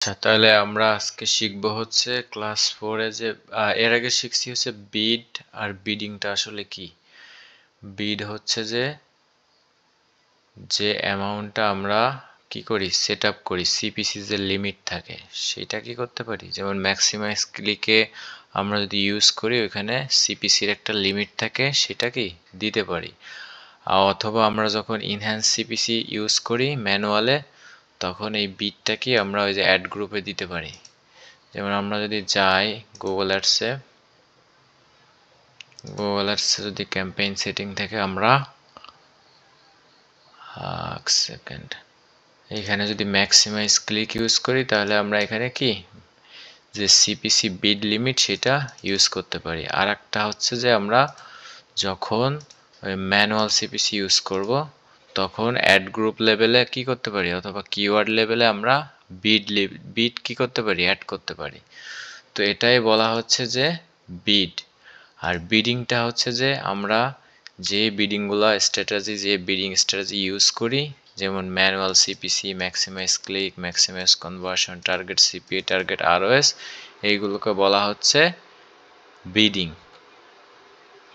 আচ্ছা, তাহলে আমরা আজকে শিখব হচ্ছে ক্লাস 4 এ যে এর আগে শিখছি হচ্ছে বিড আর বিডিংটা আসলে কি। বিড হচ্ছে যে অ্যামাউন্টটা আমরা কি করি সেট আপ করি, সিপিসি যে লিমিট থাকে সেটা কি করতে পারি, যেমন ম্যাক্সিমাইজ ক্লিকে আমরা যদি ইউজ করি ওখানে সিপিসির একটা লিমিট থাকে সেটা কি দিতে পারি। অথবা আমরা যখন ইনহ্যান্স সিপিসি ইউজ করি ম্যানুয়ালে তখন এই বিটটা কি আমরা ওই যে অ্যাড গ্রুপে দিতে পারি। যেমন আমরা যদি যাই গুগল অ্যাডসে যদি ক্যাম্পেইন সেটিং থেকে আমরা সেকেন্ড এখানে যদি ম্যাক্সিমাইজ ক্লিক ইউজ করি তাহলে আমরা এখানে কি যে সিপিসি বিড লিমিট সেটা ইউজ করতে পারি। আর একটা হচ্ছে যে আমরা যখন ম্যানুয়াল সিপিসি ইউজ করব তখন অ্যাড গ্রুপ লেভেলে কি করতে পারি, অথবা কিওয়ার্ড লেভেলে আমরা বিড কি করতে পারি, অ্যাড করতে পারি। তো এটাই বলা হচ্ছে যে বিড। আর বিডিংটা হচ্ছে যে আমরা যে বিডিং স্ট্র্যাটেজি ইউজ করি, যেমন manual CPC, maximize click, maximize conversion, target CPA, target ROS, এইগুলোকে বলা হচ্ছে বিডিং।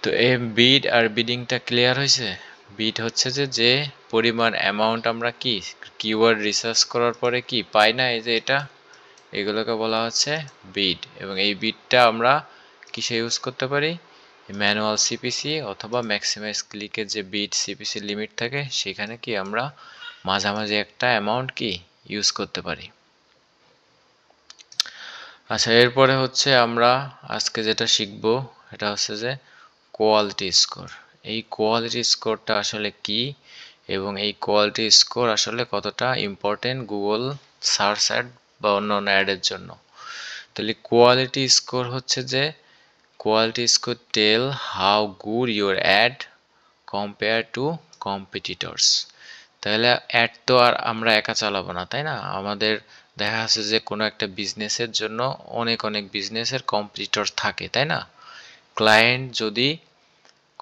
তো এই বিড আর বিডিংটা ক্লিয়ার হয়েছে। বিড হচ্ছে যে পরিমাণ অ্যামাউন্ট আমরা কি কিওয়ার্ড রিসার্চ করার পরে কি পাই না, এই যে এটা, এগুলোকে বলা হচ্ছে বিড। এবং এই বিডটা আমরা কিসে ইউজ করতে পারি, ম্যানুয়াল সিপিসি অথবা ম্যাক্সিমাইজ ক্লিকের যে বিড সিপিসি লিমিট থাকে সেখানে কি আমরা মাঝামাঝি একটা অ্যামাউন্ট কি ইউজ করতে পারি। আচ্ছা, এরপরে হচ্ছে আমরা আজকে যেটা শিখবো এটা হচ্ছে যে কোয়ালিটি স্কোর। এই কোয়ালিটি স্কোরটা আসলে কি এবং এই কোয়ালিটি স্কোর আসলে কতটা ইম্পর্টেন্ট গুগল সার্চ অ্যাড বা অন্যান্য অ্যাডের জন্য। তাহলে কোয়ালিটি স্কোর হচ্ছে যে quality score tell how good your ad compare to competitors. তাহলে অ্যাড তো আর আমরা একা চালাবো না, তাই না? আমাদের দেখা যাচ্ছে যে কোনো একটা বিজনেসের জন্য অনেক অনেক বিজনেসের কম্পিটিটর থাকে, তাই না? ক্লায়েন্ট যদি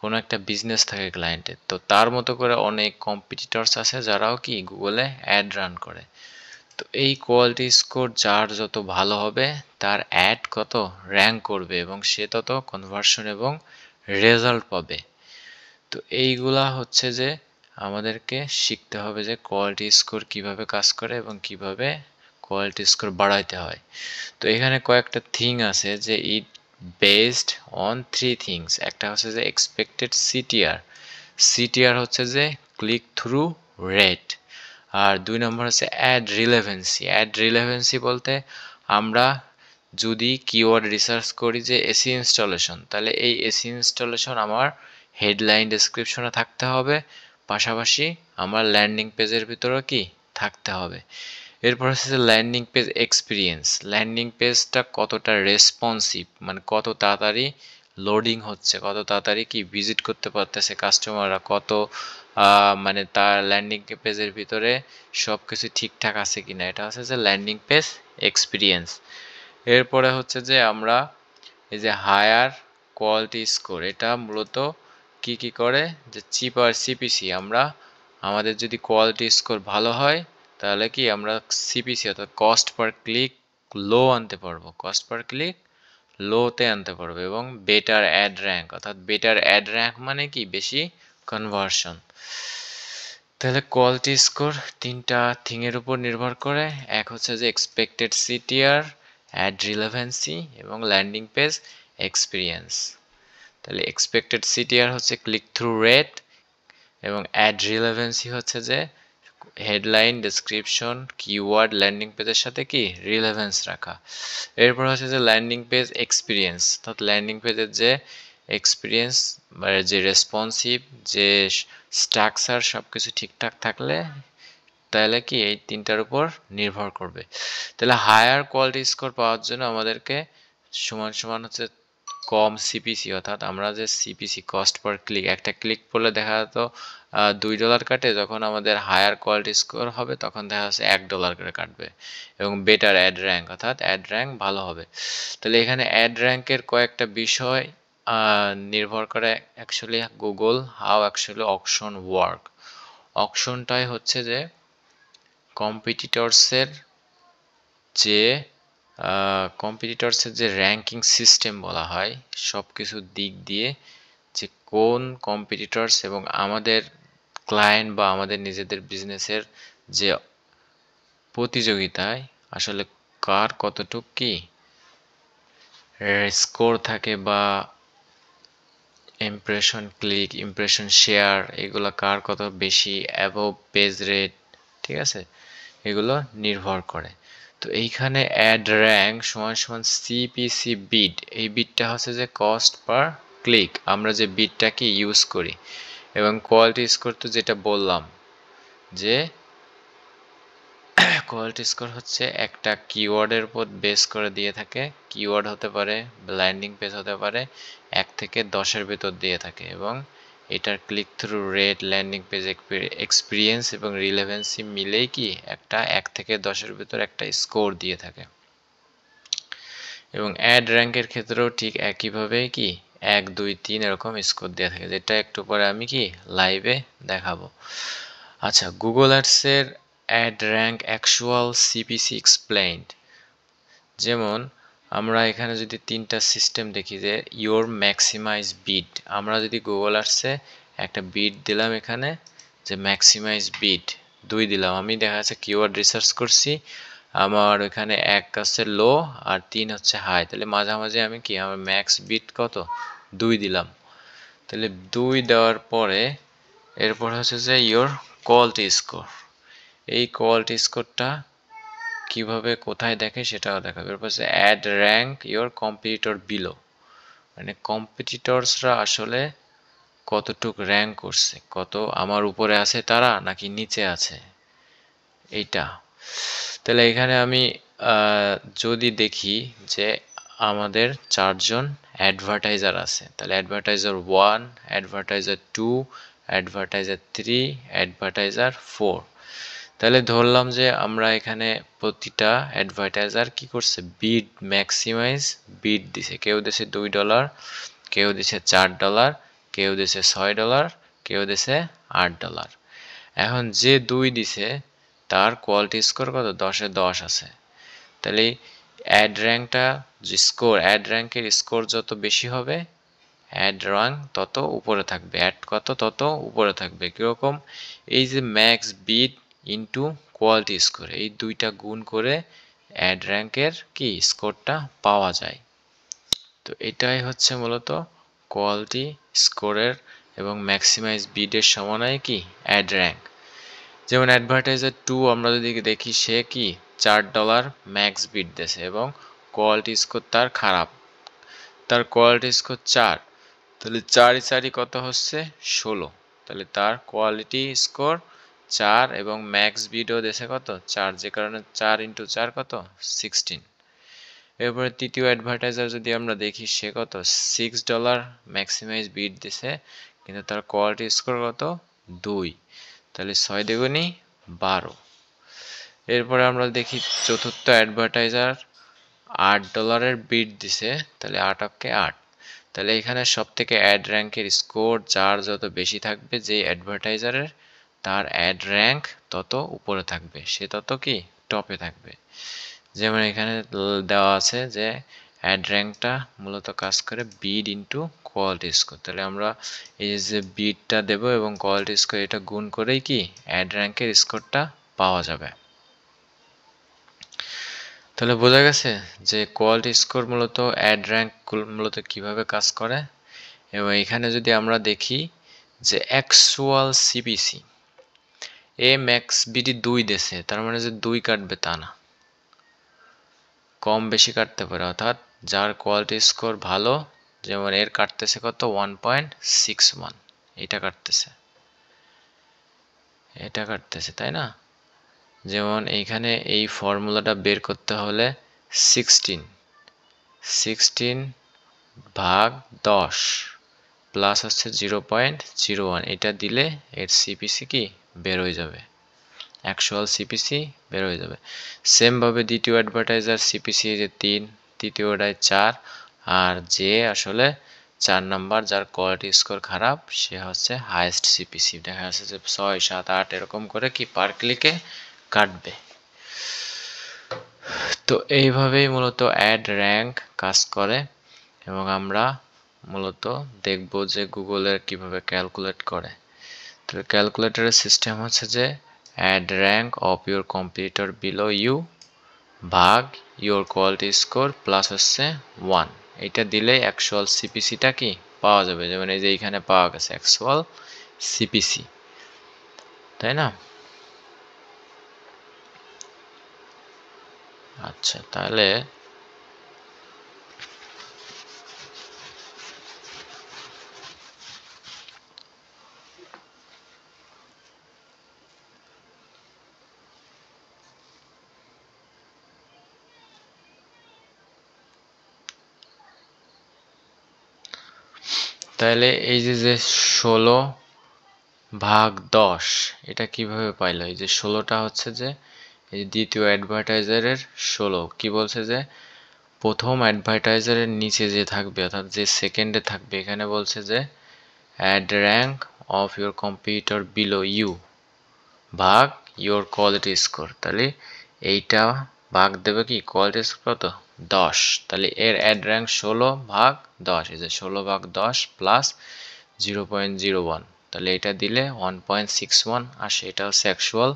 কোনো একটা বিজনেস থাকে ক্লায়েন্টের, তো তার মতো করে অনেক কম্পিটিটরস আছে যারাও কি গুগলে অ্যাড রান করে। তো এই কোয়ালিটি স্কোর যার যত ভালো হবে তার অ্যাড কত র্যাঙ্ক করবে এবং সে তত কনভার্সন এবং রেজাল্ট পাবে। তো এইগুলা হচ্ছে যে আমাদেরকে শিখতে হবে যে কোয়ালিটি স্কোর কিভাবে কাজ করে এবং কিভাবে কোয়ালিটি স্কোর বাড়াইতে হয়। তো এখানে কয়েকটা থিং আছে যে ইট বেসড অন থ্রি থিংস। একটা হচ্ছে যে এক্সপেক্টেড সিটিআর। সিটিআর হচ্ছে যে ক্লিক থ্রু রেট। আর 2 নম্বর হচ্ছে অ্যাড রিলেভেন্সি। অ্যাড রিলেভেন্সি বলতে আমরা যদি কিওয়ার্ড রিসার্চ করি যে এসি ইনস্টলেশন, তাহলে এই এসি ইনস্টলেশন আমার হেডলাইন ডেসক্রিপশনে থাকতে হবে, পাশাপাশি আমার ল্যান্ডিং পেজের ভিতরেও কি থাকতে হবে। এরপর হচ্ছে যে ল্যান্ডিং পেজ এক্সপিরিয়েন্স। ল্যান্ডিং পেজটা কতটা রেসপন্সিভ, মানে কত তাড়াতাড়ি লোডিং হচ্ছে, কত তাড়াতাড়ি কি ভিজিট করতে পারতেছে কাস্টমাররা, কত মানে তার ল্যান্ডিং পেজের ভিতরে সব কিছু ঠিকঠাক আছে কিনা, এটা হচ্ছে যে ল্যান্ডিং পেজ এক্সপিরিয়েন্স। এরপরে হচ্ছে যে আমরা এই যে হায়ার কোয়ালিটি স্কোর, এটা মূলত কি কি করে যে চিপার সিপিসি, আমরা আমাদের যদি কোয়ালিটি স্কোর ভালো হয় তাহলে কি আমরা সিপিসি অর্থাৎ কস্ট পার ক্লিক লো আনতে পারবো, কস্ট পার ক্লিক লোতে আনতে পারবো, এবং বেটার অ্যাড র্যাঙ্ক, অর্থাৎ বেটার অ্যাড র্যাঙ্ক মানে কি বেশি কনভার্সন। তাহলে কোয়ালিটি স্কোর তিনটা থিংয়ের উপর নির্ভর করে। এক হচ্ছে যে এক্সপেক্টেড সিটিআর, অ্যাড রিলেভেন্সি এবং ল্যান্ডিং পেজ এক্সপিরিয়েন্স। তাহলে এক্সপেক্টেড সিটিআর হচ্ছে ক্লিক থ্রু রেট, এবং অ্যাড রিলেভেন্সি হচ্ছে যে হেডলাইন ডেসক্রিপশন কিওয়ার্ড ল্যান্ডিং পেজের সাথে কি রিলেভেন্স রাখা। এরপর হচ্ছে যে ল্যান্ডিং পেজ এক্সপিরিয়েন্স, অর্থাৎ ল্যান্ডিং পেজের যে এক্সপিরিয়েন্স মানে যে রেসপন্সিভ, যে স্ট্রাকচার সব কিছু ঠিকঠাক থাকলে তাহলে কি এই তিনটার উপর নির্ভর করবে। তাহলে হায়ার কোয়ালিটি স্কোর পাওয়ার জন্য আমাদেরকে সমান সমান হচ্ছে কম সিপিসি, অর্থাৎ আমরা যে সিপিসি কস্ট পার ক্লিক, একটা ক্লিক করলে দেখা যেত $2 কাটে, যখন আমাদের হায়ার কোয়ালিটি স্কোর হবে তখন দেখা যাচ্ছে $1 করে কাটবে। এবং বেটার অ্যাড র্যাঙ্ক, অর্থাৎ অ্যাড র্যাঙ্ক ভালো হবে। তাহলে এখানে অ্যাড র্যাঙ্কের কয়েকটা বিষয় নির্ভর করে actually Google how actually auction work. অকশনটাই হচ্ছে যে কম্পিটিটরসের যে কম্পিটিটরসের যে র্যাঙ্কিং সিস্টেম বলা হয় সব কিছুর দিক দিয়ে, যে কোন কম্পিটিটরস এবং আমাদের ক্লায়েন্ট বা আমাদের নিজেদের বিজনেসের যে প্রতিযোগিতায় আসলে কার কতটুক কি স্কোর থাকে বা ইমপ্রেশন ক্লিক, ইমপ্রেশন শেয়ার, এগুলো কার কত বেশি, অ্যাবভ পেজ রেট, ঠিক আছে, এগুলো নির্ভর করে। তো এইখানে অ্যাড র্যাঙ্ক সমান সমান সিপিসি বিড, এই বিডটা হচ্ছে যে কস্ট পার ক্লিক, আমরা যে বিডটাকে ইউজ করি, এবং কোয়ালিটি স্কোর তো যেটা বললাম যে কোয়ালিটি স্কোর হচ্ছে একটা কিওয়ার্ডের উপর বেস করে দিয়ে থাকে। কিওয়ার্ড হতে পারে, ল্যান্ডিং পেজ হতে পারে, 1 থেকে 10-এর ভিতর দিয়ে থাকে, এবং এটার click through rate, landing page experience এবং রিলেভেন্সি মিলেই কি একটা 1 থেকে 10-এর ভিতর একটা স্কোর দিয়ে থাকে। এবং অ্যাড র্যাঙ্কের ক্ষেত্রেও ঠিক একইভাবে কি 1, 2, 3 এরকম স্কোর দিয়ে থাকে, যেটা একটু পরে আমি কি লাইভে দেখাবো। আচ্ছা, গুগল অ্যাডসের ad rank actual CPC explained. যেমন আমরা এখানে যদি 3টা সিস্টেম দেখি, যে ইওর ম্যাক্সিমাইজ বিড, আমরা যদি গুগল অ্যাডসে একটা বিড দিলাম এখানে, যে ম্যাক্সিমাইজ বিড 2 দিলাম, আমি দেখা যাচ্ছে কিওয়ার্ড রিসার্চ করছি, আমার ওখানে 1 আছে লো আর 3 হচ্ছে হাই, তাহলে মাঝামাঝি আমি কি আমার ম্যাক্স বিড কত 2 দিলাম। তাহলে 2 দেওয়ার পরে এরপর হচ্ছে যে ইওর কোয়ালিটি স্কোর, এই কোয়ালিটি স্কোরটা কিভাবে কোথায় দেখে সেটাও দেখাবে। এরপর হচ্ছে ad rank your competitor below, মানে কম্পিটিটরসরা আসলে কতটুক র্যাঙ্ক করছে, কত আমার উপরে আছে তারা নাকি নিচে আছে, এইটা। তাহলে এখানে আমি যদি দেখি যে আমাদের 4 জন অ্যাডভার্টাইজার আছে, তাহলে অ্যাডভার্টাইজার 1, অ্যাডভার্টাইজার 2, অ্যাডভার্টাইজার 3, অ্যাডভার্টাইজার 4। তাহলে ধরলাম যে আমরা এখানে প্রতিটা অ্যাডভার্টাইজার কি করছে, বিড ম্যাক্সিমাইজ বিড দিছে, কেউ দিছে $2, কেউ দিছে $4, কেউ দিছে $6, কেউ দিছে $8। এখন যে 2 দিছে তার কোয়ালিটি স্কোর কত, 10-এ 10 আছে। তাহলে অ্যাড র্যাঙ্কটা যে স্কোর, অ্যাড র্যাঙ্কের স্কোর যত বেশি হবে অ্যাড র্যাঙ্ক তত উপরে থাকবে, অ্যাড কত তত উপরে থাকবে। কিরকম, এই যে ম্যাক্স বিড ইনটু কোয়ালিটি স্কোর, এই দুইটা গুণ করে অ্যাড র্যাঙ্কের কি স্কোরটা পাওয়া যায়। তো এটাই হচ্ছে মূলত কোয়ালিটি স্কোরের এবং ম্যাক্সিমাইজ বিডের সমানয় কি অ্যাড র্যাঙ্ক। যেমন অ্যাডভার্টাইজার 2 আমরা যদি দেখি, সে কি $4 ম্যাক্স বিড দিয়েছে এবং কোয়ালিটি স্কোর তার খারাপ, তার কোয়ালিটি স্কোর 4, তাহলে 4 কত হচ্ছে 16, তাহলে তার কোয়ালিটি স্কোর 4 এবং ম্যাক্স বিডও দিয়েছে কত 4, যে কারণে 4 × 4 কত 16। এরপরে তৃতীয় অ্যাডভার্টাইজার যদি আমরা দেখি, সে কত $6 ম্যাক্সিমাইজ বিড দিছে, কিন্তু তার কোয়ালিটি স্কোর কত 2, তাহলে 6 দ্বিগুণী 12। এরপরে আমরা দেখি চতুর্থ অ্যাডভার্টাইজার $8 বিড দিছে, তাহলে 8 অক্ষে 8, তাহলে এখানে সব থেকে অ্যাড র্যাঙ্কের স্কোর যার যত বেশি থাকবে, যে অ্যাডভার্টাইজারের তার অ্যাড র্যাঙ্ক তত উপরে থাকবে, সে তত কি টপে থাকবে। যেমন এখানে দেওয়া আছে যে অ্যাড র্যাঙ্কটা মূলত কাজ করে বিড ইনটু কোয়ালিটি স্কোর, তাহলে আমরা এই যে বিডটা দেব এবং কোয়ালিটি স্কোর এটা গুণ করেই কি অ্যাড র্যাঙ্কের স্কোরটা পাওয়া যাবে। তাহলে বোঝা গেছে যে কোয়ালিটি স্কোর মূলত অ্যাড র্যাঙ্ক মূলত কিভাবে কাজ করে। এবং এখানে যদি আমরা দেখি যে অ্যাকচুয়াল সিপিসি, এ ম্যাক্স বিডি 2 দেছে, তার মানে যে 2 কাটবে তা না, কম বেশি কাটতে পারে, অর্থাৎ যার কোয়ালিটি স্কোর ভালো, যেমন এর কাটতেছে কত 1.61, এটা কাটতেছে, এটা কাটতেছে, তাই না। যেমন এইখানে এই ফর্মুলাটা বের করতে হলে 16 ভাগ 10 প্লাস হচ্ছে 0.01, এটা দিলে এর সিপিসি কি বের হয়ে যাবে, অ্যাকচুয়াল সিপিসি বের হয়ে যাবে। সেম ভাবে দ্বিতীয় অ্যাডভার্টাইজার সিপিসি যে 3, তৃতীয়টায় 4, আর যে আসলে 4 নাম্বার যার কোয়ালিটি স্কোর খারাপ, সে হচ্ছে হাইয়েস্ট সিপিসি, দেখা যাচ্ছে যে 6, 7, 8 এরকম করে কি পার ক্লিকে কাটবে। তো এইভাবেই মূলত অ্যাড র্যাঙ্ক কাজ করে এবং আমরা মূলত দেখব যে গুগলের কিভাবে ক্যালকুলেট করে। তো ক্যালকুলেটরের সিস্টেম হচ্ছে যে ad rank of your computer below you ভাগ ইউর কোয়ালিটি স্কোর প্লাস হচ্ছে 1। এটা দিলেই অ্যাকচুয়াল সিপিসিটা কি পাওয়া যাবে, যেমন এই যে এইখানে পাওয়া গেছে অ্যাকচুয়াল সিপিসি, তাই না? আচ্ছা, তাহলে এই যে 16 ভাগ 10 এটা কিভাবে পাইলো? এই যে 16টা হচ্ছে যে এই দ্বিতীয় অ্যাডভার্টাইজারের 16 কি বলছে যে প্রথম অ্যাডভার্টাইজারের নিচে যে থাকবে অর্থাৎ যে সেকেন্ডে থাকবে, এখানে বলছে যে ad rank of your computer below you ভাগ ইউর কোয়ালিটি স্কোর। তাহলে এইটা ভাগ দেবে কি কোয়ালিটি স্কোর কত 10, তাহলে এর অ্যাড র্যাঙ্ক 16 ভাগ 10, এই যে 16 ভাগ 10 প্লাস 0.01, তাহলে এটা দিলে 1.61 আসে, এটা হচ্ছে অ্যাকচুয়াল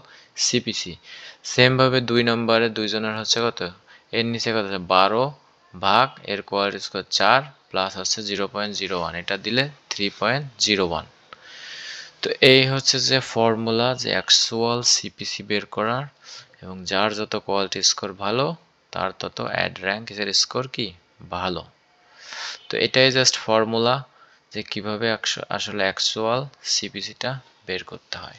সিপিসি। সেমভাবে 2 নম্বরে দুইজনের হচ্ছে কত, এর নিচে কত 12 ভাগ এর কোয়ালিটি স্কোর 4 প্লাস হচ্ছে 0.01, এটা দিলে 3.01। তো এই হচ্ছে যে ফর্মুলা যে অ্যাকচুয়াল সিপিসি বের করার, এবং যার যত কোয়ালিটি স্কোর ভালো তার তত অ্যাড র্যাঙ্ক এর স্কোর কি ভালো। তো এটাই জাস্ট ফর্মুলা যে কিভাবে আসলে অ্যাকচুয়াল সিপিসিটা বের করতে হয়।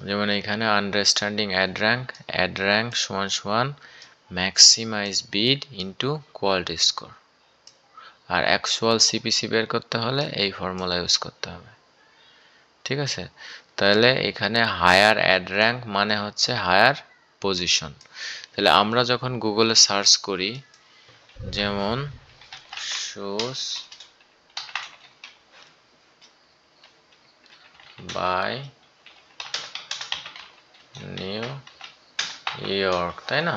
যেমন এখানে আন্ডারস্ট্যান্ডিং অ্যাড র্যাঙ্ক সমান সমান ম্যাক্সিমাইজ বিড ইনটু কোয়ালিটি স্কোর, আর অ্যাকচুয়াল সিপিসি বের করতে হলে এই ফর্মুলা ইউজ করতে হবে। ঠিক আছে, তাহলে এখানে হায়ার অ্যাড র্যাঙ্ক মানে হচ্ছে হায়ার পজিশন। তাহলে আমরা যখন গুগলে সার্চ করি, যেমন shoes by নিউ ইয়র্ক, তাই না?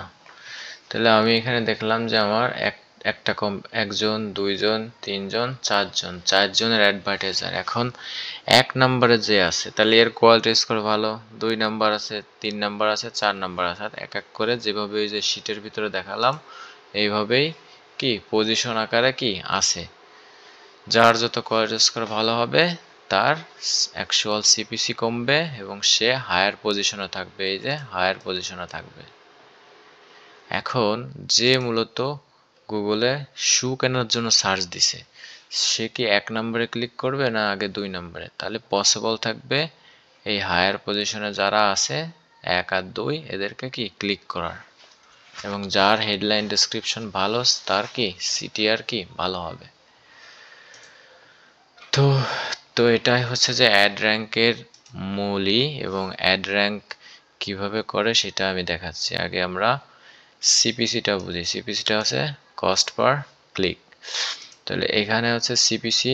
তাহলে আমি এখানে দেখলাম যে আমার একজন, দুইজন, তিনজন, চারজনের অ্যাডভার্টাইজার। এখন 1 নম্বরে যে আছে তাহলে এর কোয়ালিটি স্কোর ভালো, 2 নাম্বার আছে, 3 নাম্বার আছে, 4 নাম্বার আছে, এক এক করে যেভাবে ওই যে শীটের ভিতরে দেখালাম এইভাবেই কি পজিশন আকারে কি আছে। যার যত কোয়ালিটি স্কোর ভালো হবে তার অ্যাকচুয়াল সিপিসি কমবে এবং সে হায়ার পজিশনে থাকবে, এই যে হায়ার পজিশনে থাকবে। এখন যে মূলত গুগলে শু কেনার জন্য সার্চ দিছে, সে কি 1 নম্বরে ক্লিক করবে না আগে 2 নম্বরে? তাহলে পসিবল থাকবে এই হায়ার পজিশনে যারা আছে 1 আর 2 এদেরকে কি ক্লিক করার, এবং যার হেডলাইন ডেসক্রিপশন ভালো তার কি সিটিআর কি ভালো হবে। তো তো এটাই হচ্ছে যে অ্যাড র্যাঙ্কের মূলই, এবং অ্যাড র্যাঙ্ক কিভাবে করে সেটা আমি দেখাচ্ছি। আগে আমরা সিপিসিটা বুঝি। সিপিসিটা হচ্ছে কস্ট পার ক্লিক। তাহলে এখানে হচ্ছে CPC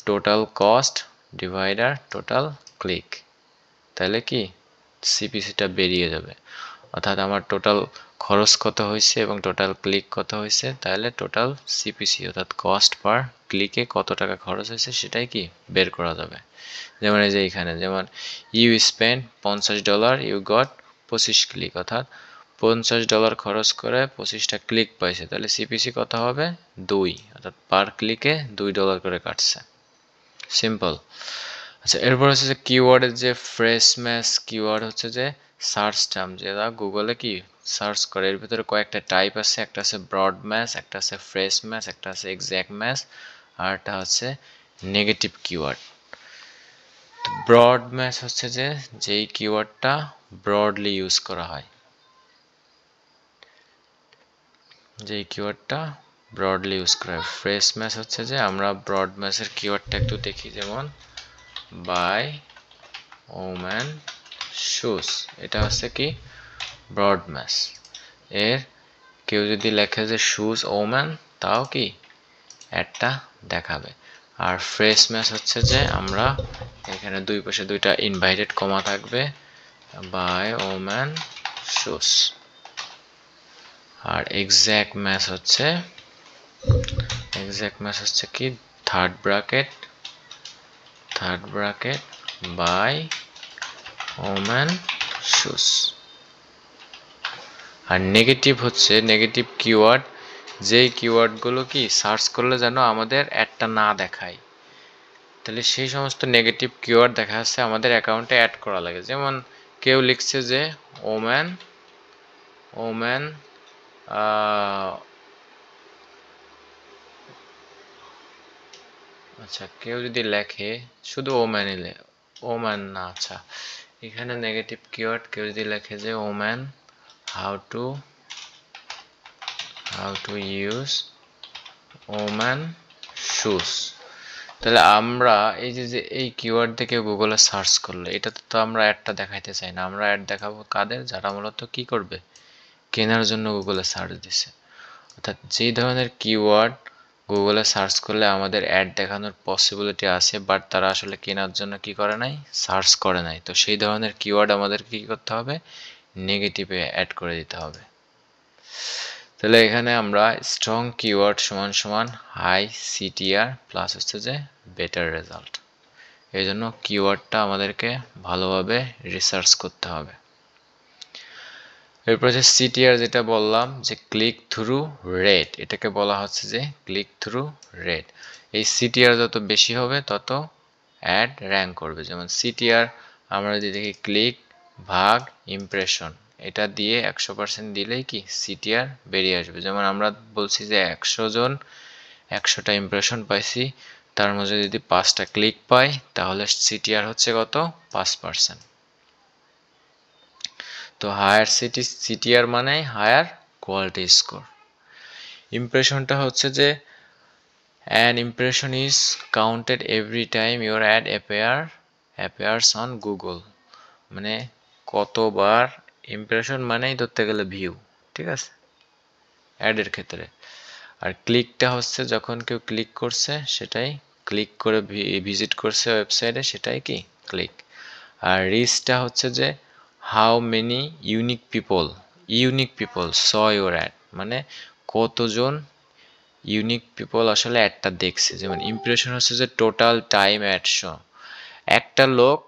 total cost divider total click, তাহলে কি সিপিসিটা বেরিয়ে যাবে। অর্থাৎ আমার টোটাল খরচ কত হয়েছে এবং টোটাল ক্লিক কত হয়েছে, তাহলে টোটাল সিপিসি অর্থাৎ কস্ট পার ক্লিকে কত টাকা খরচ হয়েছে সেটাই কি বের করা যাবে। যেমন এই যে এখানে যেমন you spend $50, you got 25 click, অর্থাৎ $50 খরচ করে 25টা ক্লিক পাইছে, তাহলে সিপিসি কত হবে 2, অর্থাৎ পার ক্লিকে $2 করে কাটছে। সিম্পল। আচ্ছা, এরপর হচ্ছে যে কিওয়ার্ডের যে ফ্রেশ ম্যাচ কিওয়ার্ড হচ্ছে যে সার্চ টার্ম যেটা গুগলে কি সার্চ করে, এর ভিতরে কয়েকটা টাইপ আছে। একটা আছে ব্রড ম্যাচ, একটা আছে ফ্রেশ ম্যাচ, একটা আছে এক্স্যাক্ট ম্যাচ, আর একটা হচ্ছে নেগেটিভ কিওয়ার্ড। ব্রড ম্যাচ হচ্ছে যে যেই কিওয়ার্ডটা ব্রডলি ইউজ করা হয়, যেই কিওয়ার্ডটা ব্রডলি ইউজ করা হয়। ফ্রেশ ম্যাচ হচ্ছে যে আমরা ব্রড ম্যাচের কিওয়ার্ডটা একটু দেখি, যেমন বাই ওম্যান শুজ, এটা হচ্ছে কি ব্রড ম্যাচ। এর কেউ যদি লেখে যে শুজ ওম্যান, তাও কি একটা দেখাবে। আর ফ্রেশ ম্যাচ হচ্ছে যে আমরা এখানে দুই পাশে দুইটা ইনভাইটেড কমা থাকবে, বাই ওম্যান শুজ। আর এক্সাক্ট ম্যাচ হচ্ছে কি third bracket buy woman shoes. আর নেগেটিভ কিওয়ার্ড, যেই কিওয়ার্ডগুলো কি সার্চ করলে যেন আমাদের অ্যাডটা না দেখায়, তাহলে সেই সমস্ত নেগেটিভ কিওয়ার্ড দেখা যাচ্ছে আমাদের অ্যাকাউন্টে অ্যাড করা লাগে। যেমন কেউ লিখছে যে ওম্যান আচ্ছা, কেউ যদি লেখে শুধু ওম্যান না, আচ্ছা এখানে নেগেটিভ কিওয়ার্ড কেউ যদি লেখে যে woman how to use woman shoes, তাহলে আমরা এই যে এই কিওয়ার্ড থেকে গুগলে সার্চ করলে এটাতে তো আমরা অ্যাডটা দেখাইতে চাই না, আমরা অ্যাড দেখাবো কাদের, যারা মূলত কি করবে, কেনার জন্য গুগলে সার্চ দিছে। অর্থাৎ যেই ধরনের কিওয়ার্ড গুগলে সার্চ করলে আমাদের অ্যাড দেখানোর পসিবিলিটি আছে, বাট তারা আসলে কেনার জন্য কি করে নাই, সার্চ করে নাই, তো সেই ধরনের কিওয়ার্ড আমাদেরকে কি করতে হবে, নেগেটিভে অ্যাড করে দিতে হবে। তাহলে এখানে আমরা স্ট্রং কিওয়ার্ড সমান সমান হাই সিটিআর প্লাস হচ্ছে যে বেটার রেজাল্ট। এই জন্য কিওয়ার্ডটা আমাদেরকে ভালোভাবে রিসার্চ করতে হবে। এরপর যে সিটিআর যেটা বললাম যে ক্লিক থ্রু রেট, এটাকে বলা হচ্ছে যে ক্লিক থ্রু রেট। এই সিটিআর যত বেশি হবে তত অ্যাড র্যাঙ্ক করবে। যেমন সিটিআর আমরা যদি দেখি ক্লিক ভাগ ইমপ্রেশন, এটা দিয়ে 100% দিলেই কি সিটিআর বেরিয়ে আসবে। যেমন আমরা বলছি যে 100 জন 100টা ইমপ্রেশন পাইছি, তার মধ্যে যদি 5টা ক্লিক পাই তাহলে সিটিআর হচ্ছে কত, 5%। তো হায়ার সিটিআর মানে হায়ার কোয়ালিটি স্কোর। ইমপ্রেশনটা হচ্ছে যে an impression is counted every time your ad appears on Google, মানে কতবার ইমপ্রেশন মানেই ধরতে গেলে ভিউ, ঠিক আছে, অ্যাডের ক্ষেত্রে। আর ক্লিকটা হচ্ছে যখন কেউ ক্লিক করছে, সেটাই ক্লিক করে ভিজিট করছে ওয়েবসাইটে, সেটাই কি ক্লিক। আর রিচটা হচ্ছে যে how many unique people saw your add, মানে কতজন ইউনিক পিপল আসলে অ্যাডটা দেখছে। যেমন ইমপ্রেশন হচ্ছে যে টোটাল টাইম অ্যাড শো, একটা লোক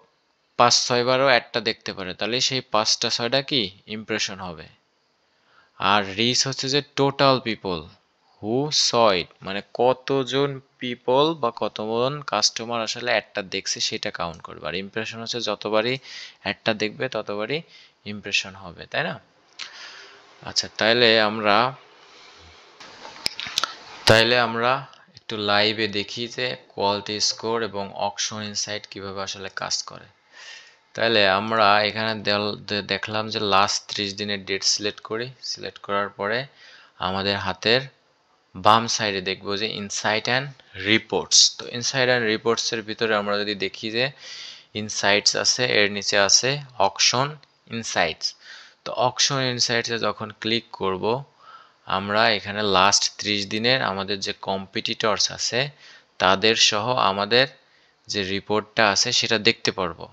5-6 বারও অ্যাডটা দেখতে পারে, তাহলে সেই 5টা 6টা কি ইমপ্রেশন হবে। আর রিচ হচ্ছে যে টোটাল পিপল হু স ইট, মানে কতজন পিপল বা কতজন কাস্টমার আসলে অ্যাডটা দেখছে সেটা কাউন্ট করবে। আর ইমপ্রেশন হচ্ছে যতবারই অ্যাডটা দেখবে ততবারই ইমপ্রেশন হবে, তাই না? আচ্ছা, তাইলে আমরা একটু লাইভে দেখি যে কোয়ালিটি স্কোর এবং অকশন ইনসাইট কিভাবে আসলে কাজ করে। তাহলে আমরা এখানে দেখলাম যে লাস্ট 30 দিনের ডেট সিলেক্ট করার পরে আমাদের হাতের বাম সাইডে দেখবো যে ইনসাইট অ্যান্ড রিপোর্টস। তো ইনসাইট অ্যান্ড রিপোর্টসের ভিতরে আমরা যদি দেখি যে ইনসাইটস আছে, এর নিচে আছে অকশন ইনসাইটস। তো অকশন ইনসাইটসে যখন ক্লিক করব, আমরা এখানে লাস্ট 30 দিনের আমাদের যে কম্পিটিটরস আছে তাদের সহ আমাদের যে রিপোর্টটা আছে সেটা দেখতে পারবো।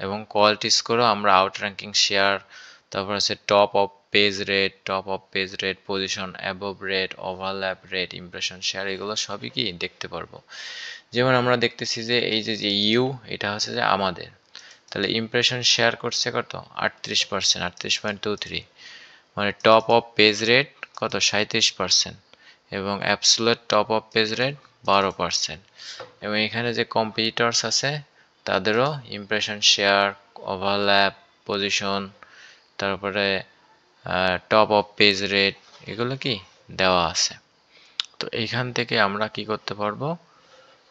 এবং কোয়ালিটি স্কোরও আমরা আউট র্যাঙ্কিং শেয়ার, তারপর আছে top of page rate, position above rate, overlap rate, impression share, এগুলো সবই কি দেখতে পারবো। যেমন আমরা দেখতেছি যে এই যে এটা হচ্ছে যে আমাদের, তাহলে ইমপ্রেশন শেয়ার করছে কত, 38%, 38.23, মানে টপ অফ পেজ রেট কত, 37%, এবং absolute top of page rate 12%। এবং এখানে যে কম্পিটিটরস আছে তাদেরও ইমপ্রেশন শেয়ার, ওভারল্যাপ, পজিশন, তারপরে টপ অফ পেজ রেট, এগুলো কি দেওয়া আছে। তো এইখান থেকে আমরা কি করতে পারবো,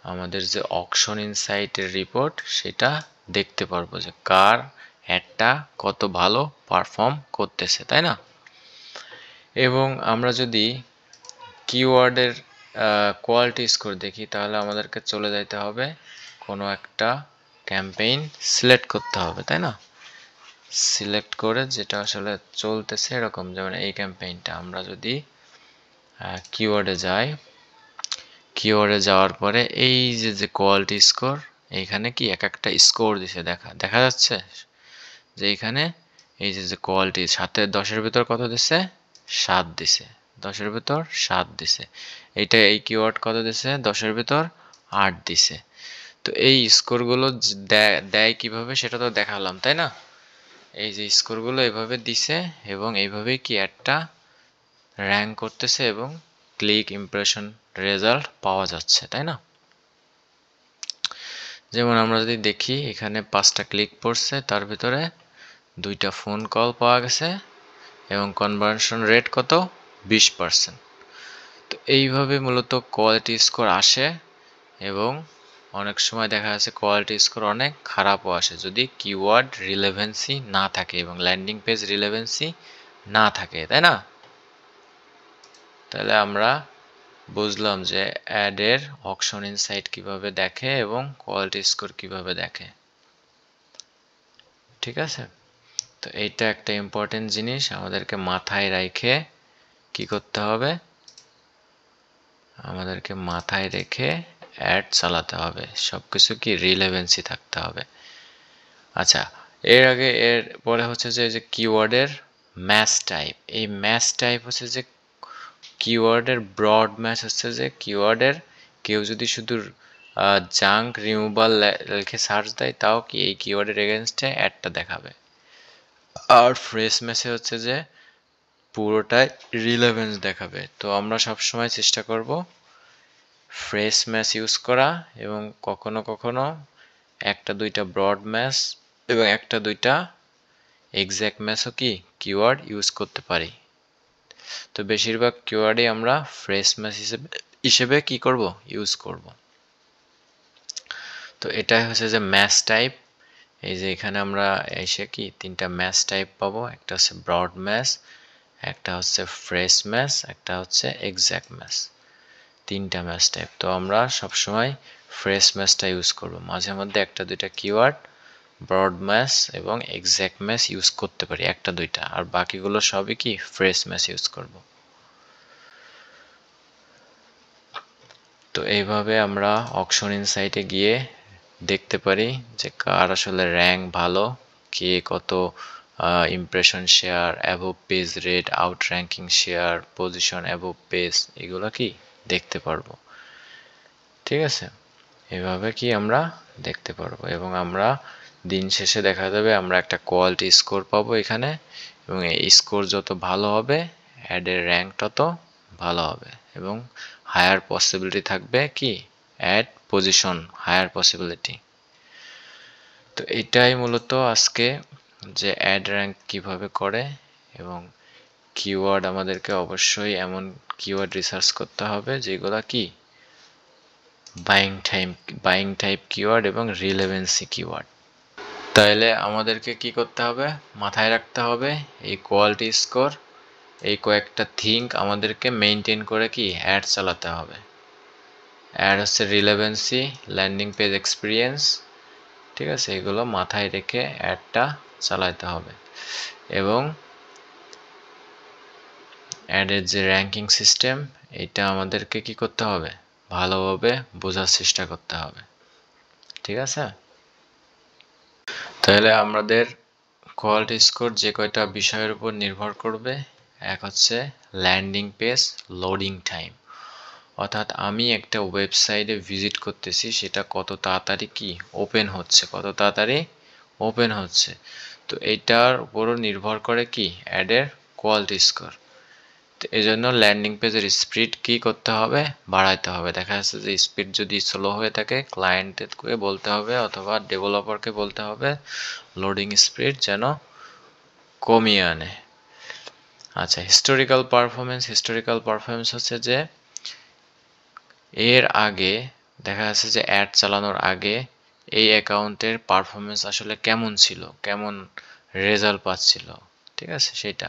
আমাদের যে অকশন ইনসাইটের রিপোর্ট সেটা দেখতে পারবো যে কার অ্যাডটা কত ভালো পারফর্ম করতেছে, তাই না? এবং আমরা যদি কিওয়ার্ডের কোয়ালিটি স্কোর দেখি, তাহলে আমাদেরকে চলে যাইতে হবে কোনো একটা ক্যাম্পেইন সিলেক্ট করতে হবে, তাই না? সিলেক্ট করে যেটা আসলে চলতেছে এরকম, যেমন এই ক্যাম্পেইনটা আমরা যদি কিওয়ার্ডে যাওয়ার পরে এই যে কোয়ালিটি স্কোর, এইখানে কি এক একটা স্কোর দিছে, দেখা যাচ্ছে যে এখানে এই যে কোয়ালিটি 7-10-এর ভিতর কত দিচ্ছে, 7 দিছে, 10-এর ভিতর 7 দিছে। এইটা এই কিওয়ার্ড কত দিছে? 10-এর ভিতর 8 দিছে। তো এই স্কোরগুলো দেয় কিভাবে সেটা তো দেখালাম, তাই না? এই যে স্কোরগুলো এভাবে দিছে এবং এইভাবেই কি অ্যাডটা র্যাঙ্ক করতেছে এবং ক্লিক ইমপ্রেশন রেজাল্ট পাওয়া যাচ্ছে, তাই না? যেমন আমরা যদি দেখি এখানে 5টা ক্লিক পড়ছে, তার ভিতরে 2টা ফোন কল পাওয়া গেছে এবং কনভার্সন রেট কত? 20%। তো এইভাবে মূলত কোয়ালিটি স্কোর আসে এবং অনেক সময় দেখা যাচ্ছে কোয়ালিটি স্কোর অনেক খারাপও আসে যদি কিওয়ার্ড রিলেভেন্সি না থাকে এবং ল্যান্ডিং পেজ রিলেভেন্সি না থাকে, তাই না? তাহলে আমরা বুঝলাম যে অ্যাডের অকশন ইনসাইট কিভাবে দেখে এবং কোয়ালিটি স্কোর কিভাবে দেখে। ঠিক আছে, তো এইটা একটা ইম্পর্টেন্ট জিনিস আমাদেরকে মাথায় রেখে কি করতে হবে, আমাদেরকে মাথায় রেখে অ্যাড চালাতে হবে, সবকিছু কি রিলেভেন্সি থাকতে হবে। আচ্ছা, এর আগে এর পরে হচ্ছে যে কিওয়ার্ডের ম্যাচ টাইপ। এই ম্যাচ টাইপ হচ্ছে যে কিওয়ার্ডের ব্রড ম্যাচ হচ্ছে যে কিওয়ার্ডের কেউ যদি শুধু জাঙ্ক রিমুভাল লিখে সার্চ দেয় তাও কি এই কিওয়ার্ডের এগেনস্টে অ্যাডটা দেখাবে। আর ফ্রেশ ম্যাচে হচ্ছে যে পুরোটাই রিলেভেন্স দেখাবে। তো আমরা সবসময় চেষ্টা করব ফ্রেশ ম্যাচ ইউজ করা এবং কখনো কখনো একটা দুইটা ব্রড ম্যাচ এবং একটা দুইটা এক্সাক্ট ম্যাচও কি কিওয়ার্ড ইউজ করতে পারি। তো বেশিরভাগ কিওয়ার্ডে আমরা ফ্রেশ ম্যাচ হিসেবে কি করব, ইউজ করব। তো এটাই হচ্ছে যে ম্যাচ টাইপ। এই যে এখানে আমরা এসে কি 3টা ম্যাচ টাইপ পাবো, একটা হচ্ছে ব্রড ম্যাচ, একটা হচ্ছে ফ্রেশ ম্যাচ, একটা হচ্ছে এক্সাক্ট ম্যাচ। 3টা ম্যাচ টাইপ। তো আমরা সবসময় ফ্রেশ ম্যাচটা ইউজ করব। মাঝে মধ্যে একটা দুইটা কিওয়ার্ড ব্রড ম্যাচ এবং এক্সাক্ট ম্যাচ ইউজ করতে পারি, একটা দুইটা, আর বাকিগুলো সবই কি ফ্রেশ ম্যাচ ইউজ করব। তো এইভাবে আমরা অকশন ইনসাইটে গিয়ে দেখতে পারি যে কার আসলে র্যাঙ্ক ভালো, কে কত impression share, above page rate, out ranking share, position above page, এগুলো কি দেখতে পারবো। ঠিক আছে, এভাবে কি আমরা দেখতে পারবো এবং আমরা দিন শেষে দেখা যাবে আমরা একটা কোয়ালিটি স্কোর পাবো এখানে, এবং এই স্কোর যত ভালো হবে অ্যাডের র্যাঙ্ক তত ভালো হবে এবং হায়ার পসিবিলিটি থাকবে কি অ্যাড পজিশন, হায়ার পসিবিলিটি। তো এটাই মূলত আজকে যে অ্যাড র্যাঙ্ক কিভাবে করে, এবং কিওয়ার্ড আমাদেরকে অবশ্যই এমন কিওয়ার্ড রিসার্চ করতে হবে যেগুলা কি বাইং টাইপ কিওয়ার্ড এবং রিলেভেন্সি কিওয়ার্ড। তাইলে আমাদেরকে কি করতে হবে, মাথায় রাখতে হবে এই কোয়ালিটি স্কোর, এই কয়েকটা থিঙ্ক আমাদেরকে মেনটেন করে কি অ্যাড চালাতে হবে। অ্যাড হচ্ছে রিলেভেন্সি, ল্যান্ডিং পেজ এক্সপিরিয়েন্স, ঠিক আছে, এগুলো মাথায় রেখে অ্যাডটা চালাতে হবে এবং অ্যাডের যে র্যাঙ্কিং সিস্টেম এটা আমাদেরকে কি করতে হবে, ভালোভাবে বোঝার চেষ্টা করতে হবে। ঠিক আছে, তাহলে আমাদের কোয়ালিটি স্কোর যে কয়টা বিষয়ের উপর নির্ভর করবে, এক হচ্ছে ল্যান্ডিং পেজ লোডিং টাইম, অর্থাৎ আমি একটা ওয়েবসাইটে ভিজিট করতেছি সেটা কত তাড়াতাড়ি কি ওপেন হচ্ছে, কত তাড়াতাড়ি ওপেন হচ্ছে। তো এইটার উপরও নির্ভর করে কি অ্যাডের কোয়ালিটি স্কোর। তো এই জন্য ল্যান্ডিং পেজের স্পিড কি করতে হবে, বাড়াইতে হবে। দেখা যাচ্ছে যে স্পিড যদি স্লো হয়ে থাকে ক্লায়েন্টকে বলতে হবে অথবা ডেভেলপারকে বলতে হবে লোডিং স্পিড যেন কমিয়ে আনে। আচ্ছা, হিস্টোরিক্যাল পারফরমেন্স হচ্ছে যে এর আগে দেখা যাচ্ছে যে অ্যাড চালানোর আগে এই অ্যাকাউন্টের পারফরমেন্স আসলে কেমন ছিল, কেমন রেজাল্ট পাচ্ছিল, ঠিক আছে সেটা।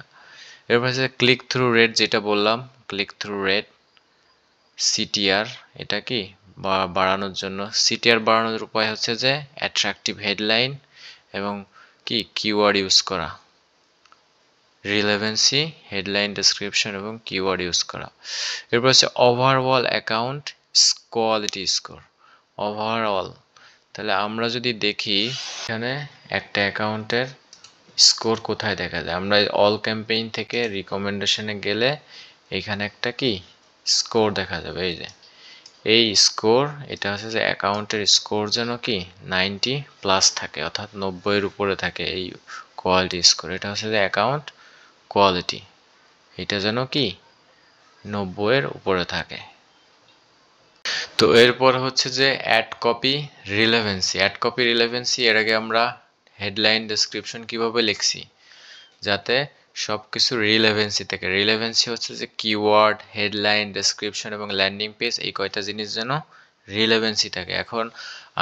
এরপর হচ্ছে ক্লিক থ্রু রেট, যেটা বললাম ক্লিক থ্রু রেট, সিটিআর, এটা কি বাড়ানোর জন্য। সিটিআর বাড়ানোর উপায় হচ্ছে যে অ্যাট্রাকটিভ হেডলাইন এবং কি কিওয়ার্ড ইউজ করা, রিলেভেন্সি, হেডলাইন ডেসক্রিপশন এবং কিওয়ার্ড ইউজ করা। এরপর হচ্ছে overall account quality score, overall. তাহলে আমরা যদি দেখি এখানে একটা অ্যাকাউন্টের স্কোর কোথায় দেখা যায়? আমরা অল ক্যাম্পেইন থেকে রিকমেন্ডেশনে গেলে এখানে একটা কি স্কোর দেখা যাবে। এই যে এই স্কোর, এটা হচ্ছে যে অ্যাকাউন্টের স্কোর যেন কি 90+ থাকে, অর্থাৎ 90-এর উপরে থাকে। এই কোয়ালিটি স্কোর, এটা হচ্ছে যে অ্যাকাউন্ট কোয়ালিটি, এটা যেন কি 90-এর উপরে থাকে। তো এরপর হচ্ছে যে ad copy relevancy. Ad copy relevancy, এর আগে আমরা হেডলাইন ডেসক্রিপশন কিভাবে লিখছি, যাতে সবকিছু রিলেভেন্সি থাকে। রিলেভেন্সি হচ্ছে যে কিওয়ার্ড, হেডলাইন, ডেসক্রিপশন এবং ল্যান্ডিং পেজ, এই কয়টা জিনিস যেন রিলেভেন্সি থাকে। এখন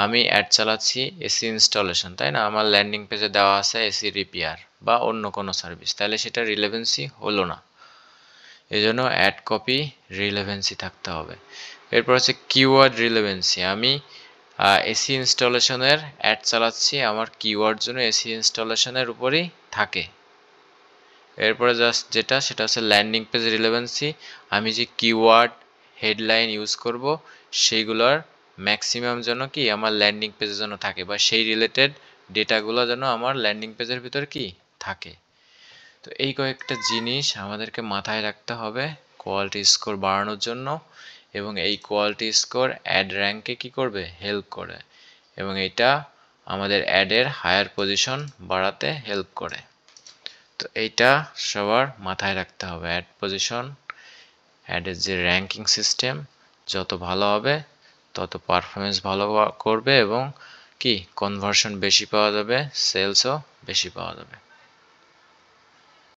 আমি অ্যাড চালাচ্ছি এসি ইনস্টলেশন, তাই না? আমার ল্যান্ডিং পেজে দেওয়া আছে এসি রিপেয়ার বা অন্য কোনো সার্ভিস, তাহলে সেটা রিলেভেন্সি হলো না। এজন্য অ্যাড কপি রিলেভেন্সি থাকতে হবে। এরপর হচ্ছে কিওয়ার্ড রিলেভেন্সি। আমি এসি ইনস্টলেশনের অ্যাড চালাচ্ছি, আমার কিওয়ার্ড যেন এসি ইনস্টলেশনের উপরেই থাকে। এরপরে জাস্ট যেটা, সেটা হচ্ছে ল্যান্ডিং পেজ রিলেভেন্সি। আমি যে কিওয়ার্ড, হেডলাইন ইউজ করব, সেইগুলোর ম্যাক্সিমাম যেন কি আমার ল্যান্ডিং পেজের জন্য থাকে, বা সেই রিলেটেড ডেটাগুলো যেন আমার ল্যান্ডিং পেজের ভিতর কি থাকে। তো এই কয়েকটা জিনিস আমাদেরকে মাথায় রাখতে হবে কোয়ালিটি স্কোর বাড়ানোর জন্য, এবং এই কোয়ালিটি স্কোর অ্যাড র্যাঙ্কে কি করবে, হেল্প করে, এবং এটা আমাদের অ্যাডের হায়ার পজিশন বাড়াতে হেল্প করে। তো এইটা সবার মাথায় রাখতে হবে। অ্যাড পজিশন, অ্যাডের যে র্যাঙ্কিং সিস্টেম যত ভালো হবে, তত পারফরমেন্স ভালো করবে, এবং কি কনভার্সন বেশি পাওয়া যাবে, সেলসও বেশি পাওয়া যাবে।